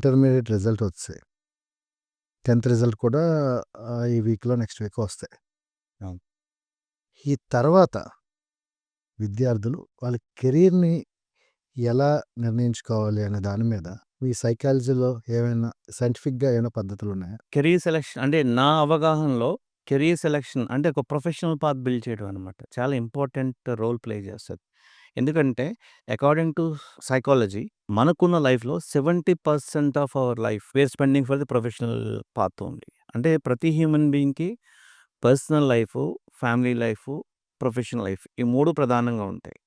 Intermediate result వచ్చాయి. 10థ్ result కూడా ఈ వీక్‌లో నెక్స్ట్ వీక్ వస్తాయి. అవును. ఈ తర్వాత విద్యార్థులు వాళ్ళ కెరీర్‌ని ఎలా నిర్ణయించుకోవాలి అనే దాని మీద మీ సైకాలజీలో ఏమైనా సైంటిఫిక్‌గా ఏమైనా పద్ధతులున్నాయా? కెరీర్ సెలక్షన్ అంటే నా అవగాహనలో కెరీర్ సెలక్షన్ అంటే ఒక ప్రొఫెషనల్ పాత్ బిల్డ్ చేయడం అనమాట. చాలా ఇంపార్టెంట్ రోల్ ప్లే చేస్తది. ఎందుకంటే అకార్డింగ్ టు సైకాలజీ మనకున్న లైఫ్‌లో 70% of our life we are spending for the professional path only. అంటే ప్రతి హ్యూమన్ బీయింగ్‌కి personal life, family life, professional life ఈ 3 ప్రధానంగా ఉంటాయి.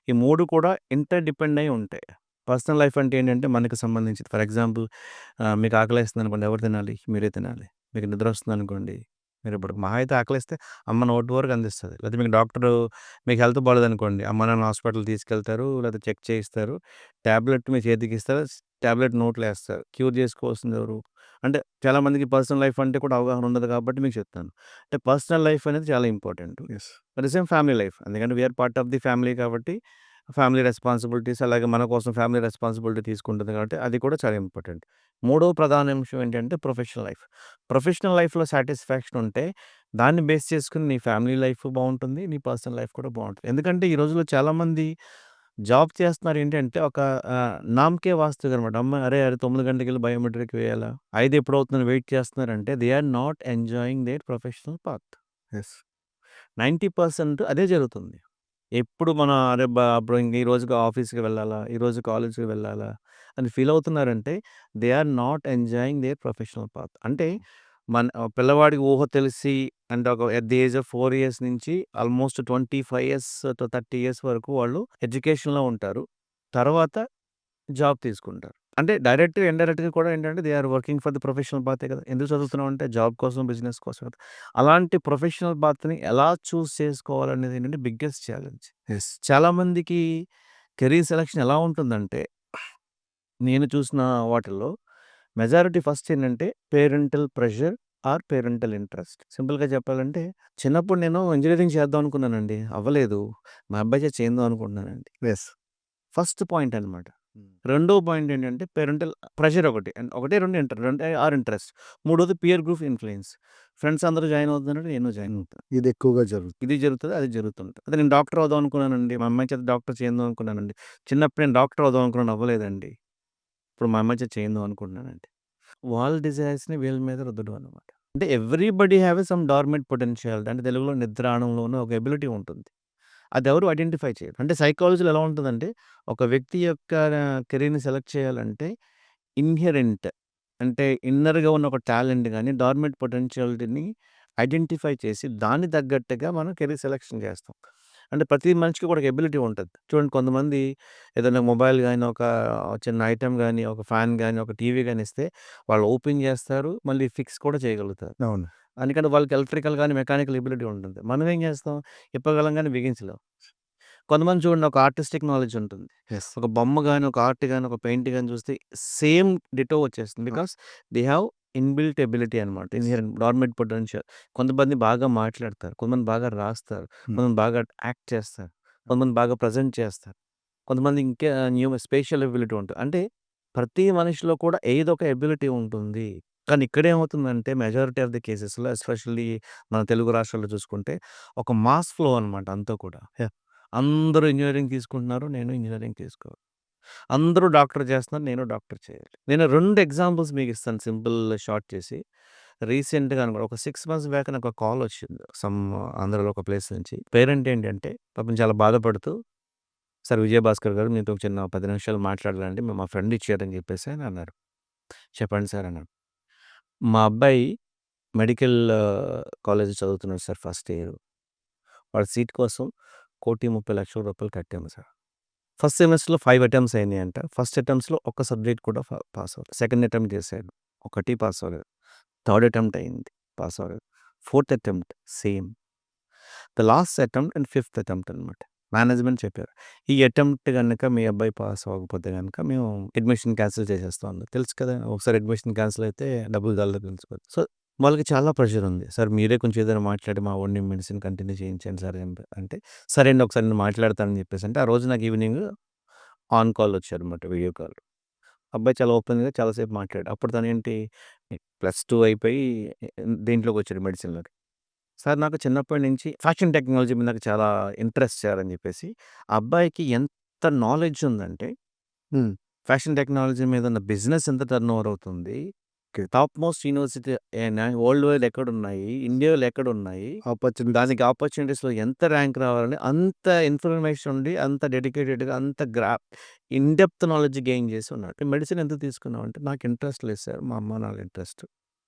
ఈ 3 కూడా ఇంటర్ డిపెండ్ అయ్యి ఉంటాయి. పర్సనల్ లైఫ్ అంటే ఏంటంటే మనకు సంబంధించింది. ఫర్ ఎగ్జాంపుల్ మీకు ఆకలేస్తుందనుకోండి ఎవరు తినాలి? మీరే తినాలి. మీకు నిద్రొస్తుందనుకోండి మీరిప్పుడు మహా అయితే ఆకలేస్తే అమ్మ నోటి వరకు అందిస్తది. లేకపోతే మీకు డాక్టరు మీకు హెల్త్ బాలేదనుకోండి అమ్మ నాన్న హాస్పిటల్‌కి తీసుకెళ్తారు. లేకపోతే చెక్ చేయిస్తారు. టాబ్లెట్ మీ చేతికిస్తారు. టాబ్లెట్ నోట్లో ఏస్తారు. క్యూర్ చేసుకోవాల్సింది ఎవరు? అంటే చాలామందికి పర్సనల్ లైఫ్ అంటే కూడా అవగాహన ఉండదు కాబట్టి మీకు చెప్తాను. అంటే పర్సనల్ లైఫ్ అనేది చాలా important. Yes. At the same family life. ఎందుకంటే we are part of the family కాబట్టి ఫ్యామిలీ రెస్పాన్సిబిలిటీస్ అలాగే మన కోసం ఫ్యామిలీ రెస్పాన్సిబిలిటీ తీసుకుంటుంది కాబట్టి అది కూడా చాలా ఇంపార్టెంట్. మూడో ప్రధాన అంశం ఏంటంటే ప్రొఫెషనల్ లైఫ్. ప్రొఫెషనల్ లైఫ్‌లో సాటిస్ఫాక్షన్ ఉంటే దాన్ని బేస్ చేసుకొని నీ ఫ్యామిలీ లైఫ్ బావుంటుంది. నీ పర్సనల్ లైఫ్ కూడా బావుంటుంది. ఎందుకంటే ఈ రోజుల్లో చాలామంది జాబ్ చేస్తున్నారు ఏంటంటే ఒక నామ్‌కే వాస్తేగనమాట. అరే! 9 గంటలకెళ్ళి బయోమెట్రిక్ వేయాలా? 5 ఎప్పుడవుతుందని వెయిట్ చేస్తున్నారంటే they are not enjoying their professional path. Yes. 90% అదే జరుగుతుంది. ఎప్పుడు మనం అరే! అప్పుడు ఇంక ఈ రోజుకి ఆఫీస్‌కి వెళ్ళాలా? ఈరోజు కాలేజ్‌కి వెళ్ళాలా? అని ఫీల్ అవుతున్నారంటే they are not enjoying their professional path. అంటే పిల్లవాడికి ఊహ తెలిసి అంటే ఒక at the age of 4 years నుంచి ఆల్మోస్ట్ 25 ఇయర్స్ టు 30 ఇయర్స్ వరకు వాళ్ళు ఎడ్యుకేషన్‌లో ఉంటారు. తర్వాత జాబ్ తీసుకుంటారు. అంటే డైరెక్ట్‌గా, ఇండైరెక్ట్‌గా కూడా ఏంటంటే they are working for the professional పాతే కదా! ఎందుకు చదువుతున్నాం అంటే జాబ్ కోసం, బిజినెస్ కోసం కదా! అలాంటి ప్రొఫెషనల్ పాత్‌ని ఎలా చూజ్ చేసుకోవాలనేది ఏంటంటే బిగ్గెస్ట్ ఛాలెంజ్. యెస్. చాలామందికి కెరీర్ సెలక్షన్ ఎలా ఉంటుందంటే, నేను చూసిన వాటిల్లో మెజారిటీ ఫస్ట్ ఏంటంటే parental pressure or parental interest. సింపుల్‌గా చెప్పాలంటే చిన్నప్పుడు నేను ఇంజినీరింగ్ చేద్దాం అనుకున్నానండి. అవ్వలేదు. మా అబ్బాయి చేత చేయిద్దాం అనుకుంటున్నానండి. యెస్. ఫస్ట్ పాయింట్ అనమాట. రెండో పాయింట్ ఏంటంటే పేరెంటల్ ప్రెషర్ ఒకటి. ఒకటి 2 2 ఆర్ ఇంట్రెస్ట్. మూడోది పియర్ గ్రూప్ ఇన్‌ఫ్లూయెన్స్. ఫ్రెండ్స్ అందరూ జాయిన్ అవుతున్నారంటే నేను జాయిన్ అవుతా. ఇది ఎక్కువగా జరుగుతుంది. ఇది జరుగుతది, అది జరుగుతుంటది. అదే నేను డాక్టర్ అవుదాం అనుకున్నానండి. మా అమ్మాయి చేత డాక్టర్ చేయిద్దాం అనుకున్నానండి. చిన్నప్పుడు నేను డాక్టర్ అవుదాం అనుకున్నాను అవ్వలేదండి. ఇప్పుడు మా అమ్మాయి చేత చేయిద్దాం అనుకుంటున్నానండి. వాళ్ళ డిజైర్స్‌ని వీళ్ళ మీద రుద్దడం అనమాట. అంటే everybody have some dormant potential అంటే తెలుగులో నిద్రాణంలోనే ఒక ఎబిలిటీ ఉంటుంది. అదెవరు ఐడెంటిఫై చేయరు. అంటే సైకాలజీలో ఎలా ఉంటదంటే, ఒక వ్యక్తి యొక్క కెరీర్‌ని సెలెక్ట్ చేయాలంటే ఇన్‌హెరెంట్ అంటే ఇన్నర్‌గా ఉన్న ఒక టాలెంట్ గాని, డార్మెంట్ పొటెన్షియాలిటీని ఐడెంటిఫై చేసి దానికి తగ్గట్టుగా మనం కెరీర్ సెలక్షన్ చేస్తాం. అంటే ప్రతి మనిషికి కూడా ఒక ఎబిలిటీ ఉంటది. చూడండి కొంతమంది ఏదైనా మొబైల్ గాని, ఒక చిన్న ఐటెమ్ గాని, ఒక ఫ్యాన్ గాని, ఒక టీవీ గాని ఇస్తే వాళ్ళు ఓపెన్ చేస్తారు. మళ్ళీ ఫిక్స్ కూడా చేయగలుగుతారు. అవును. ఎందుకంటే వాళ్ళకి ఎలక్ట్రికల్ గాని, మెకానికల్ ఎబిలిటీ ఉంటుంది. మనం ఏం చేస్తాం? ఇప్పగలం గాని బిగించలేం. కొంతమంది చూడండి ఒక ఆర్టిస్టిక్ నాలెడ్జ్ ఉంటుంది. యెస్. ఒక బొమ్మ గాని, ఒక ఆర్ట్ గాని, ఒక పెయింట్ గాని చూస్తే సేమ్ డిటో వచ్చేస్తుంది. Because they have inbuilt ability అనమాట. Inherent dormant potential. కొంతమంది బాగా మాట్లాడతారు. కొంతమంది బాగా రాస్తారు. కొంతమంది బాగా యాక్ట్ చేస్తారు. కొంతమంది బాగా ప్రెజెంట్ చేస్తారు. కొంతమంది ఇంకా స్పేషియల్ ఎబిలిటీ ఉంటుంది. అంటే ప్రతి మనిషిలో కూడా ఏదో ఒక ఎబిలిటీ ఉంటుంది. కానీ ఇక్కడేమవుతుందంటే మెజారిటీ ఆఫ్ ది కేసెస్‌లో ఎస్పెషల్లీ మన తెలుగు రాష్ట్రాల్లో చూసుకుంటే ఒక మాస్ ఫ్లో అనమాట అంతా కూడా. అందరూ ఇంజినీరింగ్ తీసుకుంటున్నారు. నేను ఇంజినీరింగ్ తీసుకోవాలి. అందరూ డాక్టర్ చేస్తున్నారు. నేను డాక్టర్ చేయాలి. నేను 2 ఎగ్జాంపుల్స్ మీకిస్తాను సింపుల్ షార్ట్ చేసి. రీసెంట్‌గా అనమాట ఒక 6 మంత్స్ బ్యాక్ నాకు ఒక కాల్ వచ్చింది. ఆంధ్రాలో ఒక ప్లేస్ నుంచి. పేరెంట్ ఏంటంటే పాపం చాలా బాధపడుతూ, "సార్ విజయభాస్కర్ గారు మీతో ఒక చిన్న 10 నిమిషాలు మాట్లాడాలండి. మా ఫ్రెండ్ ఇచ్చారని" చెప్పేసి అని అన్నారు. "చెప్పండి సార్" అన్నాను. "మా అబ్బాయి మెడికల్ కాలేజ్ చదువుతున్నాడు సార్ ఫస్ట్ ఇయర్. వాడి సీట్ కోసం 1,30,00,000 కట్టాము సార్. ఫస్ట్ సెమెస్టర్‌లో 5 అటెంప్ట్స్ అయినాయంట. ఫస్ట్ అటెంప్ట్స్‌లో ఒక్క సబ్జెక్ట్ కూడా పాస్ అవ్వలేదు. సెకండ్ అటెంప్ట్ చేశాడు. ఒకటి పాస్ అవ్వలేదు. థర్డ్ అటెంప్ట్ అయింది. పాస్ అవ్వలేదు. Fourth attempt same. The last attempt and fifth attempt అనమాట. మేనేజ్మెంట్ చెప్పారు. ఈ అటెంప్ట్ గనక మీ అబ్బాయి పాస్ అవ్వకపోతే గనక మేము అడ్మిషన్ క్యాన్సిల్ చేసేస్తాం అన్నారు. తెలుసు కదా! ఒకసారి అడ్మిషన్ క్యాన్సిల్ అయితే డబ్బులు తెలిసిపోద్ది. సో, వాళ్ళకి చాలా ప్రెషర్ ఉంది. సార్ మీరే కొంచెం ఏదైనా మాట్లాడి మా వోడిని మెడిసిన్ కంటిన్యూ చేయించండి సార్ అంటే, సరే అండి ఒకసారి నేను మాట్లాడతానని చెప్పేసి అంటే, ఆ రోజు నాకు ఈవినింగ్ ఆన్ కాల్ వచ్చారన్నమాట వీడియో కాల్. అబ్బాయి చాలా ఓపెన్‌గా చాలా సేపు మాట్లాడాడు. అప్పుడు తనేంటి +2 అయిపోయి దీంట్లోకొచ్చాడు మెడిసిన్‌లోకి. సార్ నాకు చిన్నప్పటి నుంచి ఫ్యాషన్ టెక్నాలజీ మీద నాకు చాలా ఇంట్రెస్ట్ సార్ అని చెప్పేసి, ఆ అబ్బాయికి ఎంత నాలెడ్జ్ ఉందంటే, హ్మ్. ఫ్యాషన్ టెక్నాలజీ మీద ఉన్న బిజినెస్ ఎంత టర్నోవర్ అవుతుంది, okay. Top most university world wide ఎక్కడున్నాయి, ఇండియాలో ఎక్కడున్నాయి, ఆపర్చునిటీస్. దానికి ఆపర్చునిటీస్‌లో ఎంత ర్యాంక్ రావాలని అంత ఇన్ఫర్మేషన్ ఉండి, అంత డెడికేటెడ్‌గా, అంత ఇన్ డెప్త్ నాలెడ్జ్ గెయిన్ చేసి ఉన్నాడు. మెడిసిన్ ఎందుకు తీసుకున్నావు అంటే, నాకు ఇంట్రెస్ట్ లేదు సార్. మా అమ్మ నాన్న ఇంట్రెస్ట్.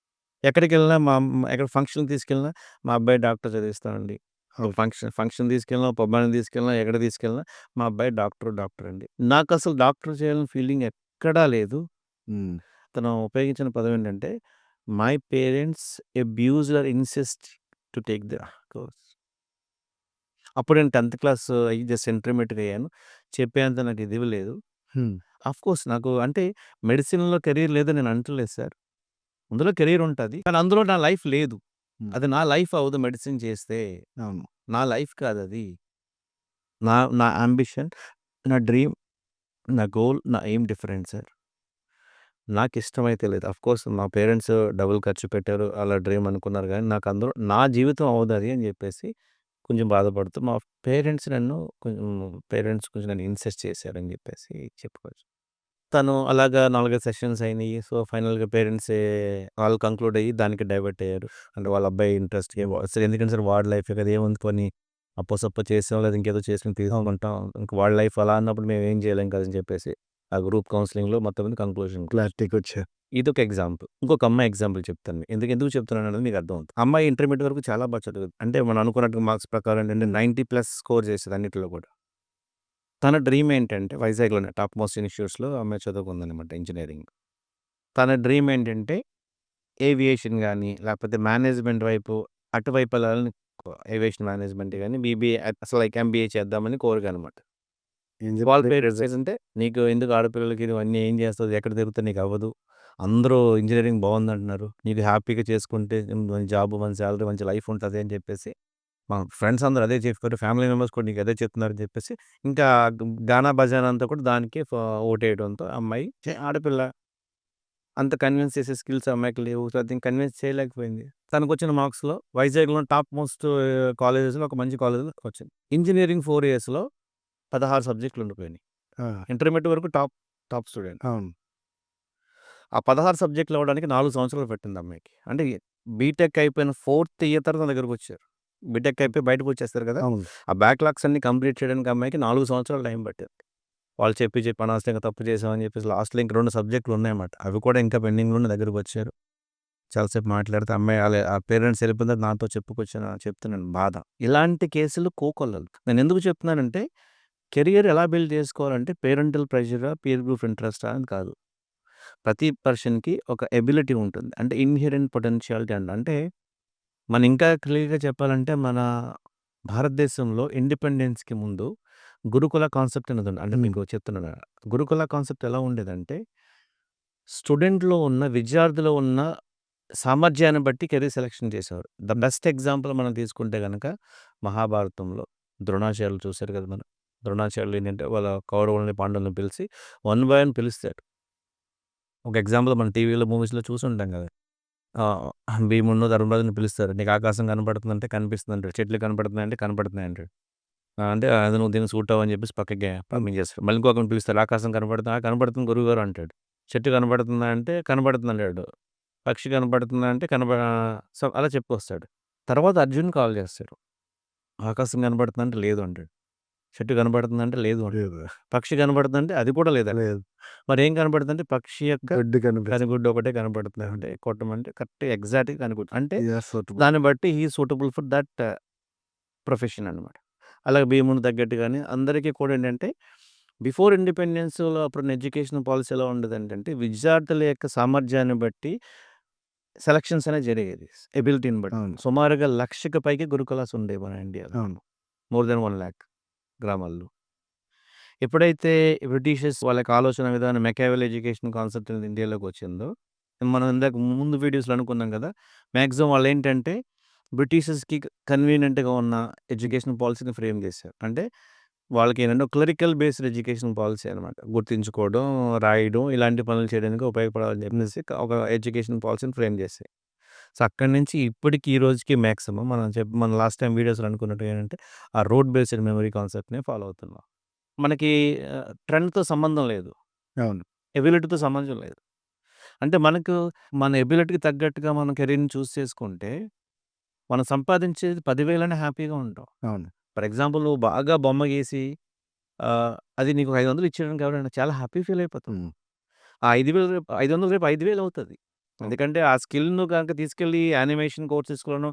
ఎక్కడికెళ్ళినా మా అమ్మ ఎక్కడ ఫంక్షన్‌కి తీసుకెళ్ళినా, మా అబ్బాయి డాక్టర్ చదివిస్తాడండి. ఒక ఓకే. ఫంక్షన్ తీసుకెళ్ళినా, పబ్బానికి తీసుకెళ్ళినా, ఎక్కడ తీసుకెళ్ళినా మా అబ్బాయి డాక్టర్ అండి. నాకసలు డాక్టర్ చేయాలని ఫీలింగ్ ఎక్కడా లేదు. హ్మ్. తను ఉపయోగించిన పదం ఏంటంటే, my parents abused or insist to take the course. అప్పుడు నేను 10థ్ క్లాస్ అయ్యి జస్ట్ ఇంటర్మీడియేట్ అయ్యాను. చెప్పేంత నాకు ఇది లేదు. హ్మ్. ఆఫ్‌కోర్స్ నాకు అంటే మెడిసిన్‌లో కెరీర్ లేదని నేను అంటలేదు సార్. అందులో కెరీర్ ఉంటది. కానీ అందులో నా లైఫ్ లేదు. హ్మ్. అది నా లైఫ్ అవ్వదు మెడిసిన్ చేస్తే. అవును. నా లైఫ్ కాదది. నా నా యాంబిషన్, నా డ్రీమ్, నా గోల్, నా ఎయిమ్ డిఫరెంట్ సార్. నాకిష్టమైతే లేదు. ఆఫ్‌కోర్స్ మా పేరెంట్స్ డబ్బులు ఖర్చు పెట్టారు. అలా డ్రీమ్ అనుకున్నారు గానీ, నాకు అందులో నా జీవితం అవ్వదది అని జెప్పేసి కొంచెం బాధపడుతూ మా కొంచెం పేరెంట్స్ కొంచెం నన్ను ఇన్సెస్ట్ చేశారని జెప్పేసి చెప్పుకోవచ్చు. తను అలాగా 4, 5 సెషన్స్ అయినియి. సో, ఫైనల్‌గా పేరెంట్సే వాళ్ళు కంక్లూడ్ అయ్యి దానికి డైవర్ట్ అయ్యారు. అంటే వాళ్ళ అబ్బాయి ఇంట్రెస్ట్‌కి అసలు ఎందుకంటే సార్ వాడి లైఫే కదా! ఏముంది పోనీ అప్పో సప్పో చేసాం లేదా ఇంకేదో చేసుకొని తీసుకుంటాం. ఇంక వాడి లైఫ్ అలా అన్నప్పుడు మేము ఏం చేయలేం కదా! అని చెప్పేసి ఆ గ్రూప్ కౌన్సెలింగ్‌లో మొత్తం మీద కంక్లూజన్. క్లారిటీకొచ్చారు. ఇదొక ఎగ్జాంపుల్. ఇంకొక అమ్మాయి ఎగ్జాంపుల్ చెప్తాను. ఎందుకు చెప్తున్నాననేది మీకు అర్థమవుతుంది. అమ్మాయి ఇంటర్మీడియేట్ వరకు చాలా బాగా చదువుద్ది. అంటే మనం అనుకున్నట్టు మార్క్స్ ప్రకారం ఏంటంటే 90+ స్కోర్ చేసేది అన్నిట్లో కూడా. తన డ్రీమ్ ఏంటంటే వైజాగ్‌లోనే టాప్ మోస్ట్ ఇన్‌స్టిట్యూట్స్‌లో ఆ అమ్మాయి చదువుకుందనమాట ఇంజినీరింగ్. తన డ్రీమ్ ఏంటంటే ఏవియేషన్ గాని, లేకపోతే మేనేజ్‌మెంట్ వైపు అటువైపు ఎళ్ళాలని ఏవియేషన్ మేనేజ్‌మెంట్ గాని, బీబీఏ అసలు లైక్ ఎంబీఏ చేద్దామని కోరికనమాట. ఏం వాళ్ళ చెప్తే పేరెంట్స్ ఏంటంటే, "నీకు ఎందుకు ఆడపిల్లలకి నువ్వన్నీ ఏం చేస్తావు? ఎక్కడ తిరుగుతావు? నీకు అవ్వదు. అందరూ ఇంజినీరింగ్ బావుందంటున్నారు. నీకు హ్యాపీగా చేసుకుంటే మంచి జాబ్, మంచి సాలరీ, మంచి లైఫ్ ఉంటది" అని చెప్పేసి మా ఫ్రెండ్స్ అందరూ అదే చెప్పారు. ఫ్యామిలీ మెంబర్స్ కూడా నీకు అదే చెప్తున్నారని చెప్పేసి, ఇంకా గానా బజానా అంతా కూడా దానికే ఓటేయడంతో అమ్మాయి ఆడపిల్ల అంత కన్విన్స్ చేసే స్కిల్స్ ఆ అమ్మాయికి లేవు. సో, అది కన్విన్స్ చేయలేకపోయింది. తనకొచ్చిన మార్క్స్‌లో వైజాగ్‌లో టాప్ మోస్ట్ కాలేజెస్‌లో ఒక మంచి కాలేజ్‌లో వచ్చింది. ఇంజినీరింగ్ 4 ఇయర్స్‌లో 16 సబ్జెక్టులు ఉండిపోయినాయి. ఆ! ఇంటర్మీడియేట్ వరకు టాప్ స్టూడెంట్. అవును. ఆ 16 సబ్జెక్టులు అవ్వడానికి 4 సంవత్సరాలు పట్టింది ఆ అమ్మాయికి. అంటే బీటెక్ అయిపోయిన 4థ్ ఇయర్ తర్వాత నా దగ్గరకొచ్చారు. బీటెక్ అయిపోయి బయటకొచ్చేస్తారు కదా! అవును. ఆ బ్యాక్‌లాగ్స్ అన్నీ కంప్లీట్ చేయడానికి ఆ అమ్మాయికి 4 సంవత్సరాలు టైం పట్టింది. వాళ్ళు చెప్పి అనవసరంగా తప్పు చేశామని చెప్పేసి లాస్ట్‌లో ఇంక 2 సబ్జెక్టులు ఉన్నాయన్నమాట. అవి కూడా ఇంకా పెండింగ్‌లో ఉన్న దగ్గరకొచ్చారు. చాలా సేపు మాట్లాడితే అమ్మాయి ఆ పేరెంట్స్ వెళ్ళిపోయిన తర్వాత నాతో చెప్తున్నాను బాధ. ఇలాంటి కేసులు కోకొల్లలు. నేనెందుకు చెప్తున్నానంటే కెరియర్ ఎలా బిల్డ్ చేసుకోవాలంటే పేరెంటల్ ప్రెషరా, పీర్ గ్రూప్ ఇంట్రెస్టా అని కాదు. ప్రతి పర్సన్‌కి ఒక ఎబిలిటీ ఉంటుంది. అంటే ఇన్‌హెరెంట్ పొటెన్షియాలిటీ అంటే మనం ఇంకా క్లియర్‌గా చెప్పాలంటే మన భారతదేశంలో ఇండిపెండెన్స్‌కి ముందు గురుకుల కాన్సెప్ట్ అనేది ఉంది. అంటే హ్మ్. మీకు చెప్తున్నాను. గురుకుల కాన్సెప్ట్ ఎలా ఉండేదంటే విద్యార్థిలో ఉన్న సామర్థ్యాన్ని బట్టి కెరీర్ సెలక్షన్ చేసేవారు. ద బెస్ట్ ఎగ్జాంపుల్ మనం తీసుకుంటే గనక మహాభారతంలో ద్రోణాచార్యులు చూసారు కదా మనం. ద్రోణాచార్యులు ఏంటంటే వాళ్ళ కౌరవుల్ని, పాండవుల్ని పిలిచి వన్ బై వన్ పిలుస్తాడు. ఒక ఎగ్జాంపుల్ మనం టీవీలో, మూవీస్‌లో చూసుంటాం కదా! భీముడినో, ధర్మరాజుని పిలుస్తారు. "నీకు ఆకాశం కనపడుతుందంటే కనిపిస్తుంది" అంటాడు. "చెట్లు కనపడుతున్నాయంటే కనపడుతున్నాయి" అంటాడు. అంటే అది నువ్వు దీనికి సూట్ అవ్వని చెప్పేసి పక్కకి పంపించేస్తాడు. మళ్ళీ ఇంకొకరిని పిలుస్తాడు. "ఆకాశం కనపడుతుందా?" "ఆ! కనపడుతుంది గురువుగారు" అంటాడు. "చెట్టు కనపడుతుందా?" అంటే "కనపడుతుంది" అంటాడు. "పక్షి కనపడుతుందా?" అంటే సో, అలా చెప్పుకొస్తాడు. తర్వాత అర్జున్ కాల్ చేస్తాడు. "ఆకాశం కనపడుతుందా?" అంటే "లేదు" అంటాడు. "చెట్టు కనపడుతుందా?" అంటే "లేదు" అంటాడు. లేదు. "పక్షి కనపడుతుందా?" అంటే అది కూడా లేదంట. లేదు. మరేం కనపడుతుందంటే పక్షి యొక్క గడ్డి కనిపిస్తుంది. కనుగుడ్డు ఒకటే కనపడుతుంది అంటే కొట్టమంటే కరెక్ట్‌గా ఎగ్జాక్ట్‌గా కనుగుడ్డు. అంటే యూ ఆర్ సూటబుల్. దాన్ని బట్టి he is suitable for that profession అనమాట. అలాగే భీమునికి తగ్గట్టుగానే అందరికీ కూడా ఏంటంటే బిఫోర్ ఇండిపెండెన్స్‌లో అప్పుడున్న ఎడ్యుకేషన్ పాలిసీ ఎలా ఉండేదంటే విద్యార్థుల యొక్క సామర్థ్యాన్ని బట్టి సెలక్షన్స్ అనేవి జరిగేది. ఎబిలిటీని బట్టి. అవును. సుమారుగా 1,00,000కి పైగా గురుకులాస్ ఉండేవి మన ఇండియాలో. అవును. మోర్ దెన్ 1,00,000 గ్రామాల్లో. ఎప్పుడైతే బ్రిటిషర్స్ వాళ్ళకి ఆలోచన విధానం మెకావెల్ ఎడ్యుకేషన్ కాన్సెప్ట్ అనేది ఇండియాలోకి వచ్చిందో, మనం ఇందాక ముందు వీడియోస్‌లో అనుకున్నాం కదా! మాక్సిమం వాళ్ళేంటంటే బ్రిటిషర్స్‌కి కన్వీనియంట్‌గా ఉన్న ఎడ్యుకేషన్ పాలిసీని ఫ్రేమ్ చేశారు. అంటే వాళ్ళకేంటంటే క్లరికల్ బేస్డ్ ఎడ్యుకేషన్ పాలిసీ అనమాట. గుర్తుంచుకోవడం, రాయడం ఇలాంటి పనులు చేయడానికి ఉపయోగపడాలని చెప్పేసి ఒక ఎడ్యుకేషన్ పాలిసీని ఫ్రేమ్ చేశాయి. సో, అక్కడి నుంచి ఇప్పటికి ఈ రోజుకి మాక్సిమం మనం లాస్ట్ టైమ్ వీడియోస్‌లో అనుకున్నట్టు ఏంటంటే, ఆ రోడ్ బేస్డ్ మెమరీ కాన్సెప్ట్‌నే ఫాలో అవుతున్నాం. మనకి ట్రెండ్‌తో సంబంధం లేదు. అవును. ఎబిలిటీతో సంబంధం లేదు. అంటే మనకు మన ఎబిలిటీకి తగ్గట్టుగా మనం కెరీర్‌ని చూజ్ చేసుకుంటే, మనం సంపాదించేది 10,000 హ్యాపీగా ఉంటాం. అవును. ఫర్ ఎగ్జాంపుల్ నువ్వు బాగా బొమ్మ గీసి అది నీకు 500 ఇచ్చాడనుకో ఎవరైనా చాలా హ్యాపీ ఫీల్ అయిపోతావు. హ్మ్. ఆ 5,000 రేపు 500 రేపు 5,000 అవుతది. అవును. ఎందుకంటే ఆ స్కిల్‌ను గనుక తీసుకెళ్ళి యానిమేషన్ కోర్సెస్‌లోనో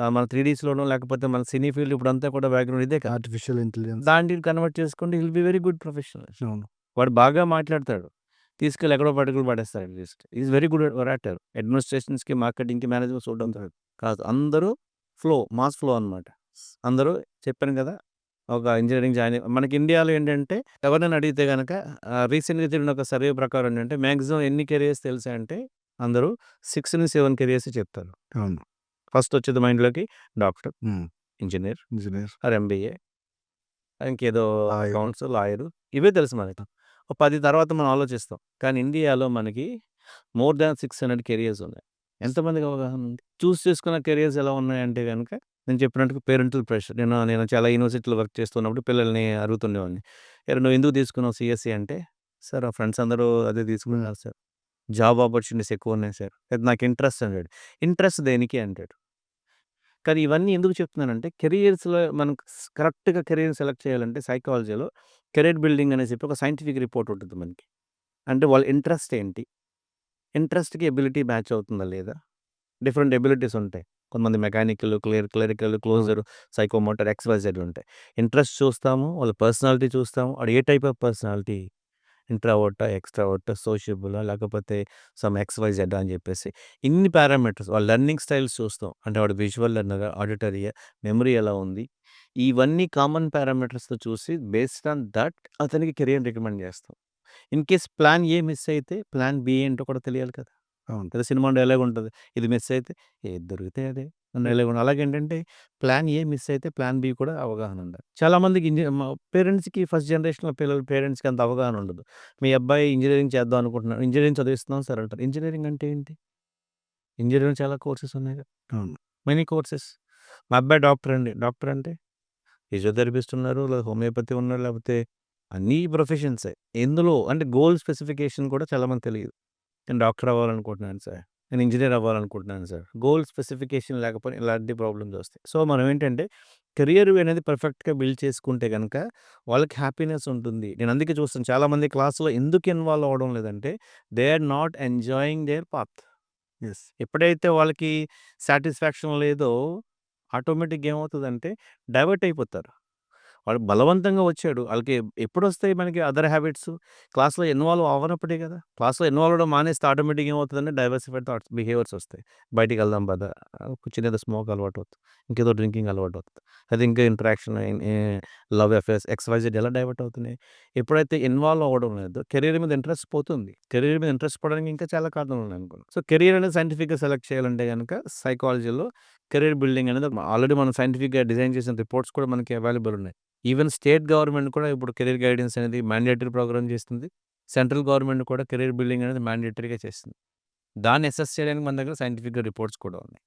మన 3డీస్‌లోనో లేకపోతే మన సినీ ఫీల్డ్ ఇప్పుడంతా కూడా బ్యాక్‌గ్రౌండ్ ఇదే కదా! Artificial intelligence. దాన్ని కన్వర్ట్ చేసుకుంటే he will be very good professional. అవును. వాడు బాగా మాట్లాడతాడు. తీసుకెళ్ళి ఎక్కడో పట్టుకుని పడేస్తాడు at least. He is very good orator. అడ్మినిస్ట్రేషన్స్‌కి, మార్కెటింగ్‌కి, మేనేజ్‌మెంట్ చూడడం కాదు. అందరూ మాస్ ఫ్లో అనమాట. అందరూ చెప్పాను కదా! ఒక ఇంజినీరింగ్ జాయిన్ మనకి ఇండియాలో ఏంటంటే ఎవరినైనా అడిగితే గనక రీసెంట్‌గా జరిగిన ఒక సర్వే ప్రకారం ఏంటంటే మాక్సిమం ఎన్ని కెరియర్స్ తెలుసా అంటే అందరూ 6-7 కెరియర్స్ చెప్తారు. అవును. ఫస్ట్ వచ్చేది మైండ్‌లోకి డాక్టర్, హ్మ్. Engineer engineer. ఆర్ ఎంబీఏ ఇంకేదో లాయర్. అకౌంట్స్, లాయరు ఇవే తెలుసు మనకి. ఓ 10 తర్వాత మనం ఆలోచిస్తాం. కానీ ఇండియాలో మనకి మోర్ దాన్ 600 కెరియర్స్ ఉన్నాయి. ఎంతమందికి అవగాహన ఉంది? చూజ్ చేసుకున్న కెరియర్స్ ఎలా ఉన్నాయంటే గనక నేను చెప్పినట్టుగా పేరెంటల్ ప్రెషర్. నేను చాలా యూనివర్సిటీలో వర్క్ చేస్తున్నప్పుడు పిల్లల్ని అడుగుతుండేవాడిని. "ఏరా నువ్వు ఎందుకు తీసుకున్నావు సీఎస్‌సి" అంటే, "సార్ ఆ ఫ్రెండ్స్ అందరూ అదే తీసుకున్నారు సార్. జాబ్ ఆపర్చునిటీస్ ఎక్కువున్నాయి సార్. అది నాకు ఇంట్రెస్ట్" అన్నాడు. ఇంట్రెస్ట్ దేనికి అంటాడు. కానీ ఇవన్నీ ఎందుకు చెప్తున్నానంటే కెరియర్స్‌లో మనం కరెక్ట్‌గా కెరియర్ సెలెక్ట్ చేయాలంటే సైకాలజీలో కెరీర్ బిల్డింగ్ అని చెప్పి ఒక సైంటిఫిక్ రిపోర్ట్ ఉంటుంది మనకి. అంటే వాళ్ళ ఇంట్రెస్ట్ ఏంటి? ఇంట్రెస్ట్‌కి ఎబిలిటీ మ్యాచ్ అవుతుందా లేదా? డిఫరెంట్ ఎబిలిటీస్ ఉంటాయి. కొంతమంది మెకానికల్, క్లరికల్, అవును. క్లోజర్, సైకోమోటర్, ఎక్స్‌వైజెడ్ ఉంటాయి. ఇంట్రెస్ట్ చూస్తాము. వాళ్ళ పర్సనాలిటీ చూస్తాము. వాడు ఏ టైప్ ఆఫ్ పర్సనాలిటీ? ఇంట్రావర్టా? ఎక్స్‌ట్రావర్టా? సోషియబులా? లేకపోతే సమ్ ఎక్స్‌వైజెడా అని చెప్పేసి ఇన్ని పారామీటర్స్ వాళ్ళ లెర్నింగ్ స్టైల్స్ చూస్తాం. అంటే వాడు విజువల్ లెర్నరా? ఆడిటరీయా? మెమరీ ఎలా ఉంది? ఇవన్నీ కామన్ పారామీటర్స్‌తో చూసి బేస్డ్ ఆన్ దట్ అతనికి కెరియర్ రికమెండ్ చేస్తాం. In case plan A miss అయితే ప్లాన్ బి ఏంటో కూడా తెలియాలి కదా! అవును. ఏదో సినిమా డైలాగ్ ఉంటది. ఇది మిస్ అయితే ఏది దొరికితే అదే అని డైలాగ్ ఉంటది. అలాగేంటంటే ప్లాన్ ఏ మిస్ అయితే ప్లాన్ బి కూడా అవగాహన ఉండాలి. చాలా మందికి పేరెంట్స్‌కి ఫస్ట్ జనరేషన్‌లో పేరెంట్స్‌కి అంత అవగాహన ఉండదు. మీ అబ్బాయి ఇంజినీరింగ్ చేద్దాం అనుకుంటున్నాడు. ఇంజినీరింగ్ చదివిస్తున్నాం సార్ అంటారు. ఇంజినీరింగ్ అంటే ఏంటి? ఇంజినీరింగ్ చాలా కోర్సెస్ ఉన్నాయిగా. అవును. Many courses. మా అబ్బాయి డాక్టర్ అండి. డాక్టర్ అంటే ఫిజియోథెరపిస్ట్ ఉన్నారు. లేదా హోమియోపతి ఉన్నారు. లేకపోతే అన్నీ ప్రొఫెషన్సే. ఎందులో అంటే గోల్ స్పెసిఫికేషన్ కూడా చాలా మందికి తెలీదు. నేను డాక్టర్ అవ్వాలనుకుంటున్నాను సార్. నేను ఇంజినీర్ అవ్వాలనుకుంటున్నాను సార్. గోల్ స్పెసిఫికేషన్ లేకపోతే ఇలాంటి ప్రాబ్లమ్స్ వస్తాయి. సో, మనం ఏంటంటే కెరియర్ అనేది పర్ఫెక్ట్‌గా బిల్డ్ చేసుకుంటే గనక వాళ్ళకి హ్యాపీనెస్ ఉంటుంది. నేను అందుకే చూస్తాను చాలామంది క్లాస్‌లో ఎందుకు ఇన్వాల్వ్ అవ్వడం లేదంటే they are not enjoying their path. Yes. ఎప్పుడైతే వాళ్ళకి సాటిస్ఫాక్షన్ లేదో ఆటోమేటిక్‌గా ఏమవుతదంటే డైవర్ట్ అయిపోతారు. వాడు బలవంతంగా వచ్చాడు. ఆళ్ళకి ఎప్పుడొస్తాయి మనకి అదర్ హ్యాబిట్స్? క్లాస్‌లో ఇన్వాల్వ్ అవ్వనప్పుడే కదా! క్లాస్‌లో ఇన్వాల్వ్ అవ్వడం మానేస్తే ఆటోమేటిక్‌గా ఏమవుతదంటే డైవర్సిఫైడ్ థాట్స్, బిహేవియర్స్ వస్తాయి. బయటికెళ్దాం పద, కూర్చొని ఏదో స్మోక్ అలవాటవుతుంది. ఇంకేదో డ్రింకింగ్ అలవాటవుతుంది. అది ఇంకా ఇంటరాక్షన్ లవ్ అఫైర్స్ ఎక్స్-వై-జెడ్ ఎలా డైవర్ట్ అవుతున్నాయి? ఎప్పుడైతే ఇన్వాల్వ్ అవ్వడం లేదో కెరీర్ మీద ఇంట్రెస్ట్ పోతుంది. కెరీర్ మీద ఇంట్రెస్ట్ పోవడానికి ఇంకా చాలా కారణాలున్నాయనుకోండి. సో, కెరీర్ అనేది సైంటిఫిక్‌గా సెలెక్ట్ చేయాలంటే గనక సైకాలజీలో కెరీర్ బిల్డింగ్ అనేది ఆల్రెడీ మనం సైంటిఫిక్‌గా డిజైన్ చేసిన రిపోర్ట్స్ కూడా మనకి అవైలబుల్ ఉన్నాయి. ఈవెన్ స్టేట్ గవర్నమెంట్ కూడా ఇప్పుడు కెరీర్ గైడెన్స్ అనేది మ్యాండేటరీ ప్రోగ్రామ్ చేస్తుంది. సెంట్రల్ గవర్నమెంట్ కూడా కెరీర్ బిల్డింగ్ అనేది మ్యాండేటరీగా చేస్తుంది. దాన్ని అసెస్ చేయడానికి మన దగ్గర సైంటిఫిక్‌గా రిపోర్ట్స్ కూడా ఉన్నాయి.